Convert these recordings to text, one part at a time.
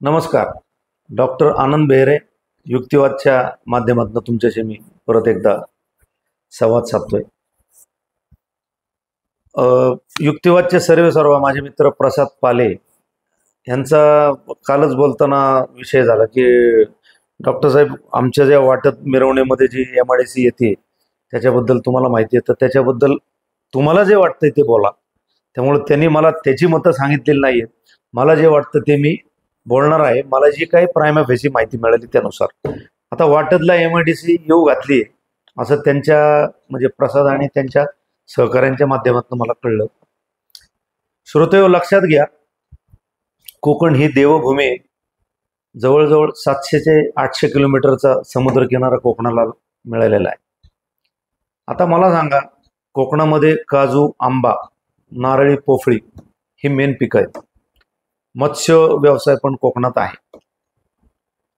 नमस्कार. डॉक्टर आनंद बेहरे युक्तिवादच्या माध्यमातून तुमच्याशी मी परत एकदा संवाद साधतोय. युक्तिवादचे सर्व माझे मित्र प्रसाद पाले यांचा कालच बोलताना विषय झाला की डॉक्टर साहेब आमच्या ज्या वाटत मिरवणीमध्ये जी MIDC येते त्याच्याबद्दल तुम्हाला माहिती आहे, तर त्याच्याबद्दल तुम्हाला जे वाटतंय ते बोला. त्यामुळे त्यांनी मला त्याची मतं सांगितलेली नाही आहेत. मला जे वाटतं ते मी बोलणार आहे. मला जी काही प्रायमा फेसी माहिती मिळाली त्यानुसार आता वाटतला MIDC येऊ घातली आहे असं त्यांच्या म्हणजे प्रसाद आणि त्यांच्या सहकाऱ्यांच्या माध्यमातून मला कळलं. श्रोतेहो, लक्षात घ्या, कोकण ही देवभूमी आहे. जवळजवळ 700 ते 800 किलोमीटरचा समुद्रकिनारा कोकणाला मिळालेला आहे. आता मला सांगा, कोकणामध्ये काजू, आंबा, नारळी, पोफळी ही मेन पिकं आहेत. मत्स्य व्यवसाय पण कोकणात आहे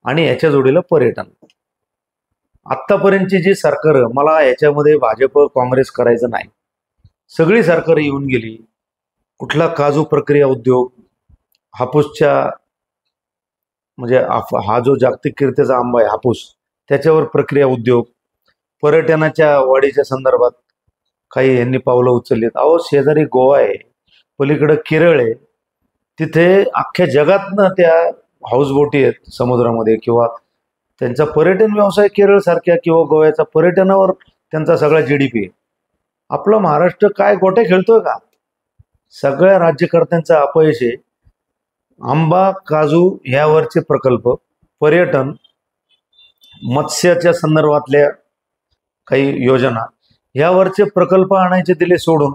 आणि याच्या जोडीला पर्यटन. आत्तापर्यंतची जी सरकार, मला याच्यामध्ये भाजप काँग्रेस करायचं नाही, सगळी सरकार येऊन गेली. कुठला काजू प्रक्रिया उद्योग, हापूसच्या म्हणजे हा जो जागतिक कीर्तीचा आंबा आहे हापूस, त्याच्यावर प्रक्रिया उद्योग, पर्यटनाच्या वाढीच्या संदर्भात काही यांनी पावलं उचललीत. अहो, शेजारी गोवा आहे, पलीकडं केरळ आहे, तिथे अख्ख्या जगातनं त्या हाऊसबोटी आहेत समुद्रामध्ये, किंवा त्यांचा पर्यटन व्यवसाय केरळ सारख्या किंवा गोव्याचा पर्यटनावर त्यांचा सगळा GDP आहे. आपला महाराष्ट्र काय गोटे खेळतोय का? सगळ्या राज्यकर्त्यांचा अपयश आहे. आंबा, काजू ह्यावरचे प्रकल्प, पर्यटन, मत्स्याच्या संदर्भातल्या काही योजना, ह्यावरचे प्रकल्प आणायचे दिले सोडून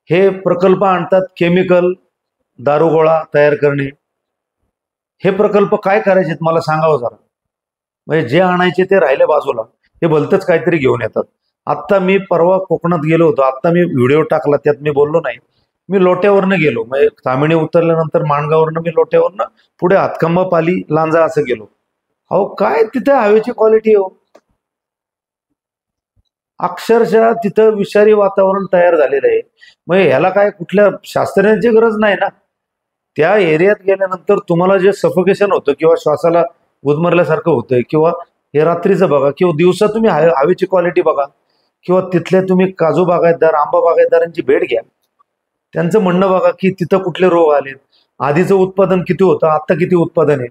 हे प्रकल्प आणतात केमिकल, दारुगोळा तयार करणे. हे प्रकल्प काय करायचे मला सांगावं जरा. म्हणजे जे आणायचे ते राहिले बाजूला, हे भलतंच काहीतरी घेऊन येतात. आत्ता मी परवा कोकणात गेलो होतो, आत्ता मी व्हिडिओ टाकला, त्यात मी बोललो नाही. मी लोट्यावरनं गेलो, म्हणजे तामिणी उतरल्यानंतर माणगावरनं मी लोट्यावरनं पुढे हातखंबा, पाली, लांजा असं गेलो. अहो, काय तिथे हवेची क्वालिटी हो, अक्षरशः तिथं विषारी वातावरण तयार झालेलं आहे. मग ह्याला काय कुठल्या शास्त्रज्ञांची गरज नाही ना. त्या एरियात गेल्यानंतर तुम्हाला जे सफोकेशन होतं किंवा श्वासाला गुदमरल्यासारखं होतंय, किंवा हे रात्रीचं बघा किंवा दिवसा तुम्ही हवेची क्वालिटी बघा, किंवा तिथल्या तुम्ही काजू बागायतदार, आंबा बागायतदारांची भेट घ्या. त्यांचं म्हणणं बघा की तिथं कुठले रोग आलेत, आधीचं उत्पादन किती होतं, आत्ता किती उत्पादन आहे,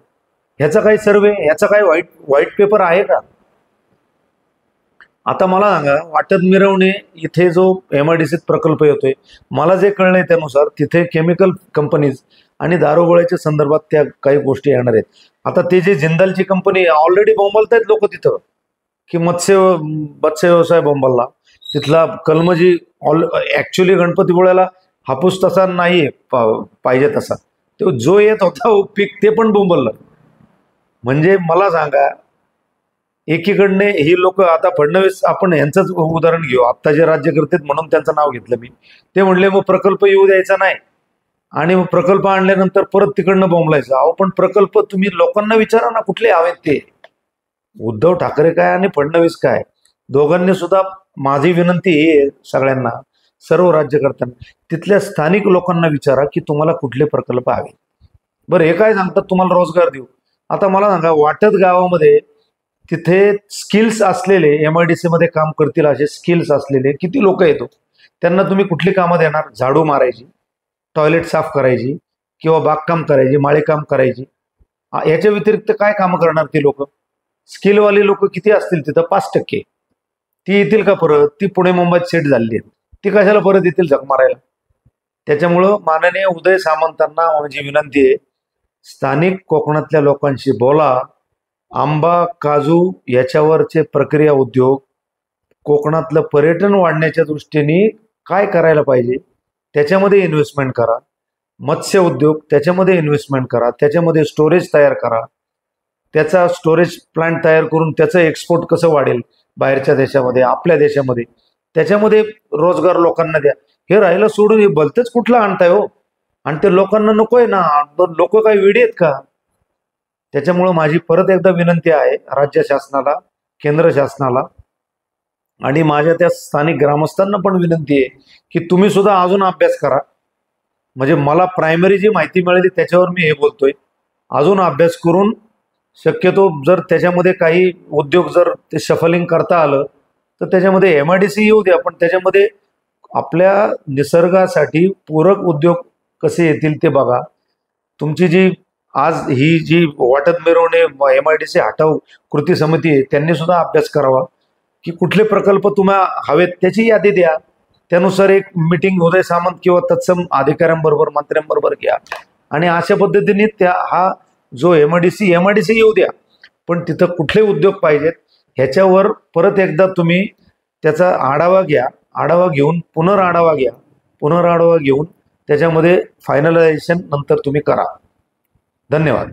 ह्याचा काही सर्वे, ह्याचा काही व्हाईट पेपर आहे का? आता मला सांगा, वाटत मिरवणे इथे जो MIDC प्रकल्प येतोय, मला जे कळलंय त्यानुसार तिथे केमिकल कंपनीज आणि दारुगोळ्याच्या संदर्भात त्या काही गोष्टी येणार आहेत. आता ते जे जिंदालची कंपनी ऑलरेडी बोंबलतायत लोक तिथं की मत्स्य व्यवसाय बोंबलला. तिथला कलमजी ऍक्च्युली गणपतीपुळ्याला हापूस तसा नाही पाहिजे तसा, तो जो येत होता पीक ते पण बोंबललं. म्हणजे मला सांगा, एकीकडने ही लोक, आता फडणवीस, आपण यांचंच उदाहरण घेऊ, आत्ता जे राज्यकर्ते म्हणून त्यांचं नाव घेतलं मी, ते म्हणले मग प्रकल्प येऊ द्यायचा नाही आणि मग प्रकल्प आणल्यानंतर परत तिकडनं बोंबलायचं. अहो, पण प्रकल्प तुम्ही लोकांना विचारा ना कुठले हवेत ते. उद्धव ठाकरे काय आणि फडणवीस काय, दोघांनी सुद्धा, माझी विनंती ही सगळ्यांना, सर्व राज्यकर्त्यांना, तिथल्या स्थानिक लोकांना विचारा की तुम्हाला कुठले प्रकल्प हवे. बरं, हे काय सांगतात तुम्हाला रोजगार देऊ. आता मला सांगा, वाटत गावामध्ये तिथे स्किल्स असलेले, MIDC मध्ये काम करतील असे स्किल्स असलेले किती लोक येतो, त्यांना तुम्ही कुठली कामं देणार? झाडू मारायची, टॉयलेट साफ करायची, किंवा बागकाम करायची, माळेकाम करायची, याच्या व्यतिरिक्त काय कामं करणार ती लोक? स्किलवाली लोक किती असतील तिथं? 5%. ती येतील का परत? ती पुणे मुंबईत सेट झालेली आहेत, ती कशाला परत येतील झक मारायला? त्याच्यामुळं माननीय उदय सामंतांना माझी विनंती आहे, स्थानिक कोकणातल्या लोकांशी बोला. आंबा, काजू याच्यावरचे प्रक्रिया उद्योग, कोकणातलं पर्यटन वाढण्याच्या दृष्टीने काय करायला पाहिजे त्याच्यामध्ये इन्व्हेस्टमेंट करा. मत्स्य उद्योग, त्याच्यामध्ये इन्व्हेस्टमेंट करा, त्याच्यामध्ये स्टोरेज तयार करा, त्याचा स्टोरेज प्लांट तयार करून त्याचं एक्सपोर्ट कसं वाढेल बाहेरच्या देशामध्ये, आपल्या देशामध्ये, त्याच्यामध्ये रोजगार लोकांना द्या. हे राहिलं सोडून हे भलतेच कुठलं आणताय हो, आणि ते लोकांना नकोय ना. लोक काही वेडी आहेत का? त्याच्यामुळं माझी परत एकदा विनंती आहे राज्य शासनाला, केंद्र शासनाला, आणि माझ्या त्या स्थानिक ग्रामस्थांना पण विनंती आहे की तुम्ही सुद्धा अजून अभ्यास करा. म्हणजे मला प्रायमरी जी माहिती मिळाली त्याच्यावर मी हे बोलतोय. अजून अभ्यास करून शक्यतो जर त्याच्यामध्ये काही उद्योग जर ते शफलिंग करता आलं तर त्याच्यामध्ये MIDC येऊ द्या, पण त्याच्यामध्ये आपल्या निसर्गासाठी पूरक उद्योग कसे येतील ते बघा. तुमची जी आज ही जी वाटत मिरवणे MIDC हटाव कृती समिती आहे त्यांनी सुद्धा अभ्यास करावा की कुठले प्रकल्प तुम्हाला हवेत त्याची यादी द्या. त्यानुसार एक मीटिंग उदय सामंत किंवा तत्सम अधिकाऱ्यांबरोबर मंत्र्यांबरोबर घ्या आणि अशा पद्धतीने त्या हा जो MIDC येऊ द्या, पण तिथं कुठले उद्योग पाहिजेत ह्याच्यावर परत एकदा तुम्ही त्याचा आढावा घ्या. आढावा घेऊन पुनराढावा घेऊन त्याच्यामध्ये फायनलायझेशन नंतर तुम्ही करा. धन्यवाद.